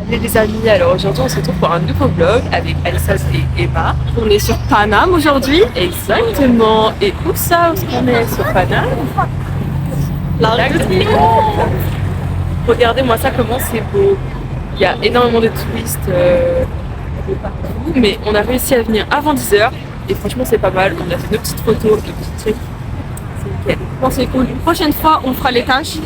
Salut les amis, alors aujourd'hui on se retrouve pour un nouveau vlog avec Alissa et Emma. On est sur Paname aujourd'hui. Exactement. Et où ça? Où est-ce qu'on est sur Paname? L'Arc de Triomphe. Regardez-moi ça, comment c'est beau. Il y a énormément de touristes de partout, mais on a réussi à venir avant 10h et franchement c'est pas mal. On a fait nos petites photos, nos petits trucs. C'est nickel. Bon, c'est cool. Une prochaine fois, on fera l'étage.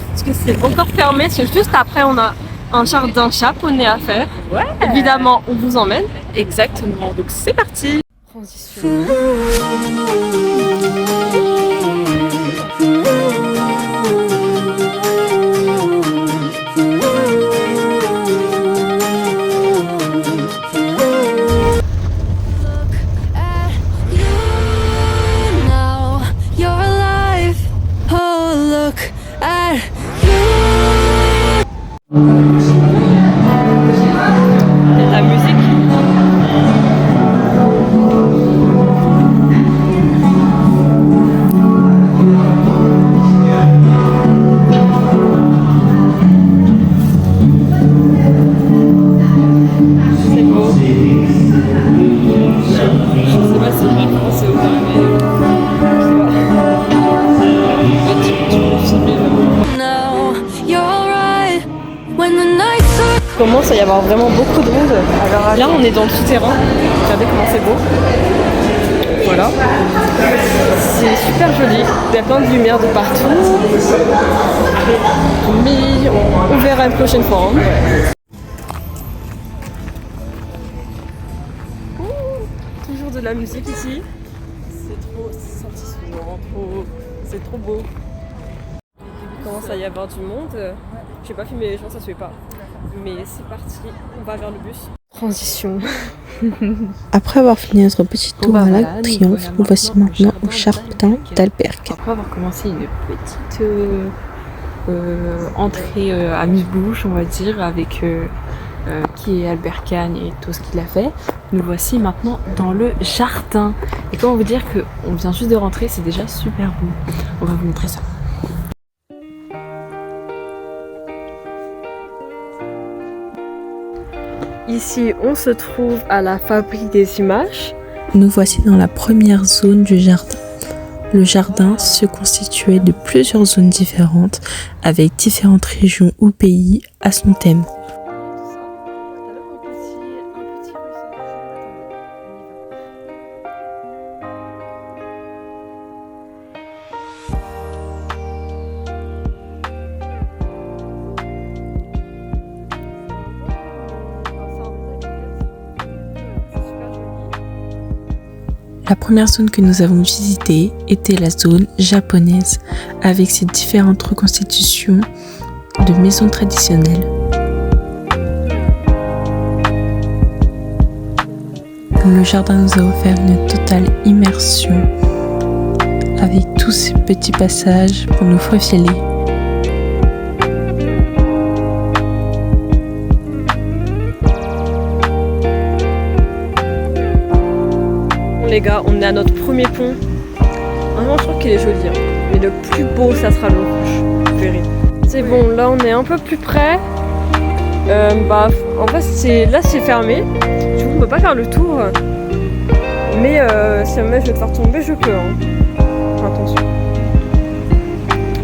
Parce que c'est encore fermé. C'est juste après, on a un jardin japonais à faire. Ouais. Évidemment, on vous emmène. Exactement. Donc c'est parti. Transition. La musique. C'est beau. Je sais pas si je vais penser ou pas, mais Il commence à y avoir vraiment beaucoup de monde. Alors là, on est dans le souterrain. Regardez comment c'est beau. Voilà. C'est super joli. Il y a plein de lumière de partout. Mais on verra une prochaine fois. Hein. Toujours de la musique ici. c'est trop satisfaisant, c'est trop beau. Il commence à y avoir du monde. Je vais pas filmer les gens, ça se fait pas. Mais c'est parti, on va vers le bus. Transition. Après avoir fini notre petit tour à l'Arc de Triomphe, nous voici maintenant au jardin d'Alberca. Après avoir commencé une petite entrée amuse-bouche, on va dire, avec qui est Albert Kahn et tout ce qu'il a fait, nous voici maintenant dans le jardin. Et comment vous dire qu'on vient juste de rentrer, c'est déjà super beau. On va vous montrer ça. Ici, on se trouve à la fabrique des images. Nous voici dans la première zone du jardin. Le jardin se constituait de plusieurs zones différentes avec différentes régions ou pays à son thème. La première zone que nous avons visitée était la zone japonaise, avec ses différentes reconstitutions de maisons traditionnelles. Le jardin nous a offert une totale immersion, avec tous ces petits passages pour nous faufiler. Les gars, on est à notre premier pont. Vraiment, je trouve qu'il est joli. Hein. Mais le plus beau, ça sera le rouge. Vous verrez. C'est bon, là, on est un peu plus près. En fait, là, c'est fermé. Du coup, on peut pas faire le tour. Mais si jamais je vais te faire tomber, je peux. Hein. Attention.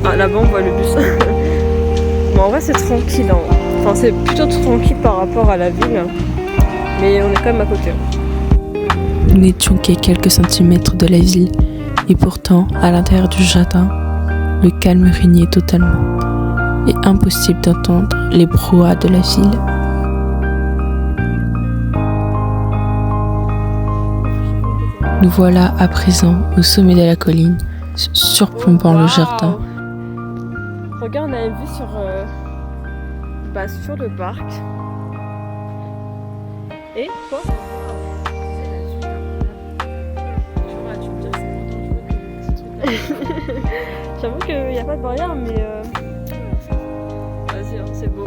Ah, là-bas, on voit le bus. Bon, en vrai, c'est tranquille. Hein. Enfin, c'est plutôt tranquille par rapport à la ville. Mais on est quand même à côté. Nous n'étions qu'à quelques centimètres de la ville, et pourtant, à l'intérieur du jardin, le calme régnait totalement, et impossible d'entendre les brouhahas de la ville. Nous voilà à présent au sommet de la colline, surplombant le jardin. Regarde, on a une vue sur le parc. Et quoi? J'avoue qu'il n'y a pas de barrière, mais vas-y, hein, c'est beau.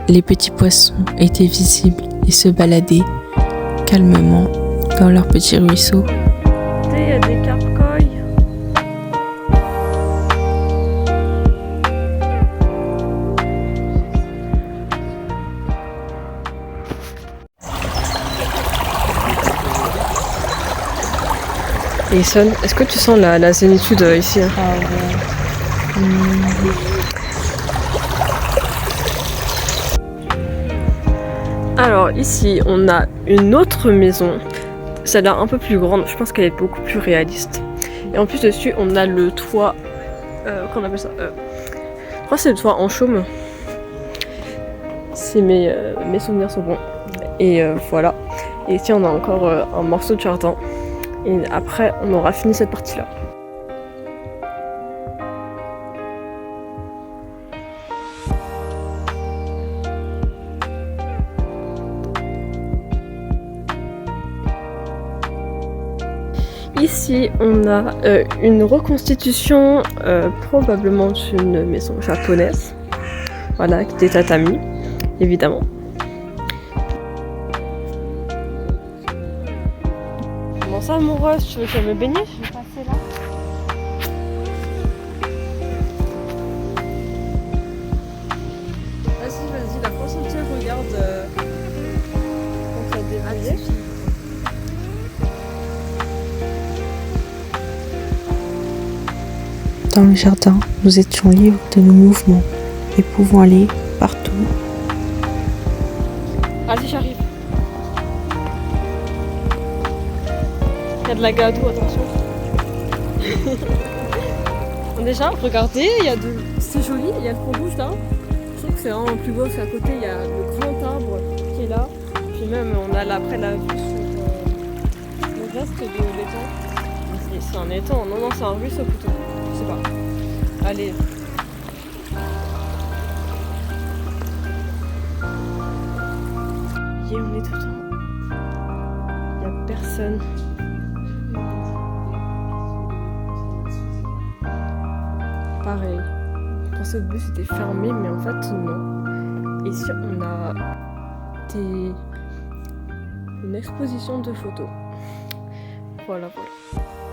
Les petits poissons étaient visibles et se baladaient calmement dans leur petit ruisseau. Il y a des carcoïs. Et Son, est-ce que tu sens la zénitude ici hein? Ah ouais. Alors ici, on a une autre maison. Celle-là un peu plus grande, je pense qu'elle est beaucoup plus réaliste. Et en plus dessus, on a le toit... qu'on appelle ça je crois que c'est le toit en chaume. Si mes souvenirs sont bons. Et voilà. Et ici, on a encore un morceau de jardin. Et après, on aura fini cette partie-là. Ici, on a une reconstitution probablement d'une maison japonaise. Voilà, avec des tatamis, évidemment. Comment ça, amoureuse? Tu veux que je me baigne? Je vais passer là. Vas-y, la France entière regarde quand ça débrouillé. Dans le jardin, nous étions libres de nos mouvements et pouvons aller partout. Vas-y, j'arrive. Il y a de la gadoue, attention. Déjà, regardez, il y a de... c'est joli, il y a le pont rouge là. Je trouve que c'est vraiment plus beau, c'est à côté, il y a le grand arbre qui est là. Puis même, on a après la vue sur le reste de l'étang. C'est un étang, non, c'est un ruisseau plutôt. Je sais pas. Allez. Et on est tout le temps. Il n'y a personne. Pareil. Je pensais au début c'était fermé, mais en fait non. Ici on a une exposition de photos. Voilà.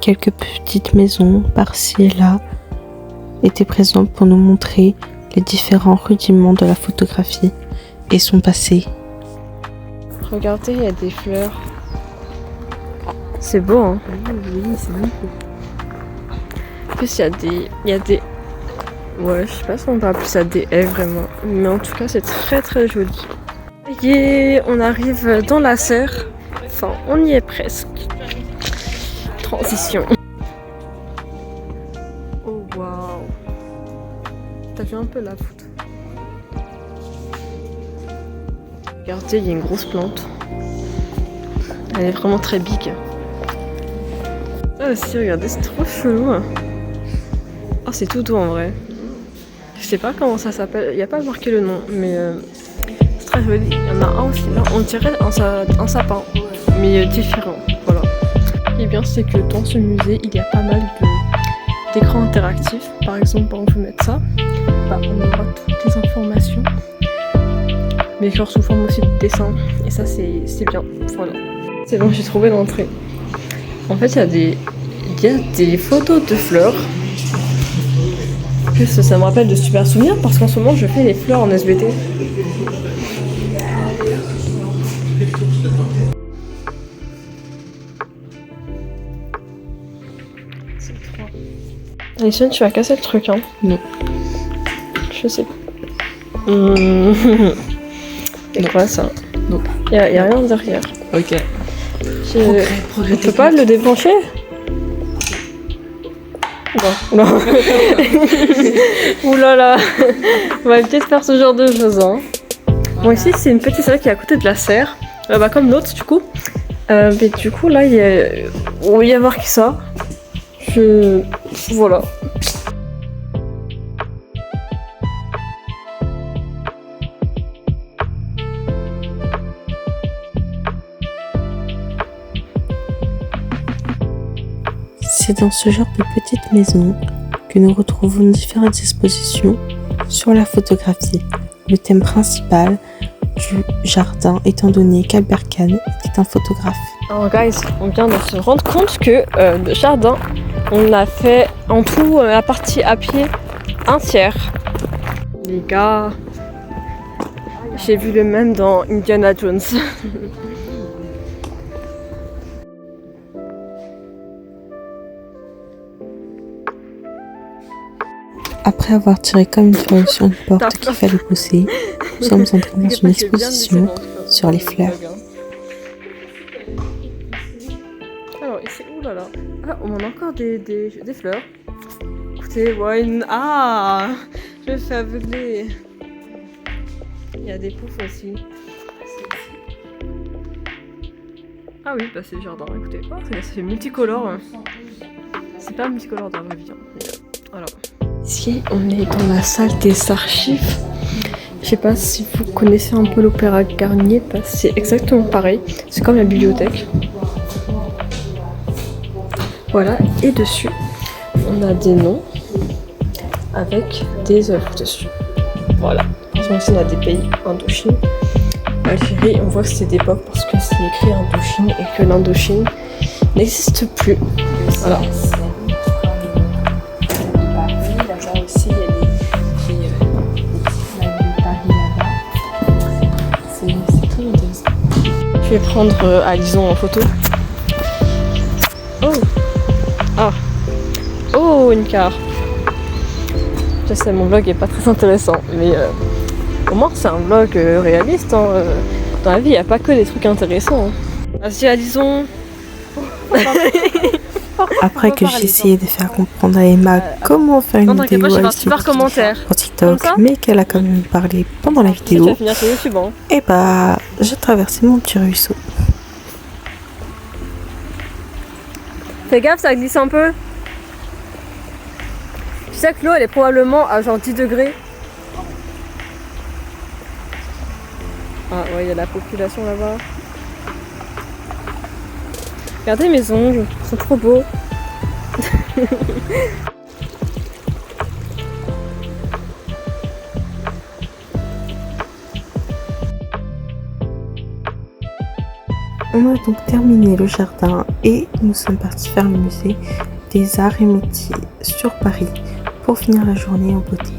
Quelques petites maisons par-ci et là étaient présentes pour nous montrer les différents rudiments de la photographie et son passé. Regardez, il y a des fleurs. C'est beau, hein? Oui, c'est magnifique. En plus, il y a des... Ouais, je sais pas si on peut appeler ça des haies vraiment. Mais en tout cas, c'est très très joli. Et on arrive dans la serre. Enfin, on y est presque. Transition. Oh waouh. T'as vu un peu la photo? Regardez, il y a une grosse plante. Elle est vraiment très big. Ah aussi, regardez, c'est trop chelou. Oh, c'est tout doux en vrai. Je sais pas comment ça s'appelle, il n'y a pas marqué le nom, mais c'est très joli. Il y en a un aussi là, on dirait un sapin, mais différent. Voilà. Ce qui est bien, c'est que dans ce musée, il y a pas mal d'écrans interactifs. Par exemple, on peut mettre ça, on aura toutes les informations, mais genre sous forme aussi de dessin. Et ça, c'est bien. Voilà. C'est bon, j'ai trouvé l'entrée. En fait, il y a des photos de fleurs. En plus, ça me rappelle de super souvenirs parce qu'en ce moment, je fais les fleurs en SBT. C'est trop. Alison, tu vas casser le truc, hein? Non. Je sais pas. C'est quoi ça? Non. Y a rien derrière. Ok. Je peux pas le débrancher? Oula. Oulala. On va peut-être faire ce genre de choses. Hein. Bon, ici, c'est une petite salle qui est à côté de la serre. Comme l'autre, du coup. Mais du coup, là, il y a marqué ça. Voilà. C'est dans ce genre de petite maison que nous retrouvons différentes expositions sur la photographie. Le thème principal du jardin étant donné qu'Albert Kahn était un photographe. Alors guys, on vient de se rendre compte que le jardin, on l'a fait en tout, la partie à pied, un tiers. Les gars, j'ai vu le même dans Indiana Jones. Après avoir tiré comme une fleur sur une porte qu'il fallait pousser, nous sommes entrés dans une exposition sur les fleurs. Alors ici, oulala. Ah, on a encore des fleurs. Écoutez, ouais, ah, je me fais aveugler. Il y a des poufs aussi. Ah oui, bah c'est le jardin, écoutez. Oh, ça fait multicolore. C'est pas multicolore dans la vie. Voilà. Ici, on est dans la salle des archives. Je sais pas si vous connaissez un peu l'Opéra Garnier, parce que c'est exactement pareil. C'est comme la bibliothèque. Voilà, et dessus, on a des noms avec des œuvres dessus. Voilà. Ici, on a des pays, Indochine, Algérie. On voit que c'est d'époque parce que c'est écrit Indochine et que l'Indochine n'existe plus. Voilà. Là-bas aussi, il y a des Paris là-bas. C'est très intéressant. Je vais prendre Alison en photo. Oh! Ah! Oh, une carte! Je sais, mon vlog est pas très intéressant, mais au moins c'est un vlog réaliste. Hein. Dans la vie, il n'y a pas que des trucs intéressants. Hein. Vas-y, Alison! Après que j'ai essayé de faire comprendre à Emma comment faire une vidéo un super commentaire sur TikTok, mais qu'elle a quand même parlé pendant la Tu vidéo, vas finir sur YouTube, hein. et bah j'ai traversé mon petit ruisseau. Fais gaffe, ça glisse un peu. Tu sais que l'eau elle est probablement à genre 10 degrés. Ah ouais, il y a la population là-bas. Regardez mes ongles, ils sont trop beaux. On a donc terminé le jardin et nous sommes partis faire le musée des arts et métiers sur Paris pour finir la journée en beauté.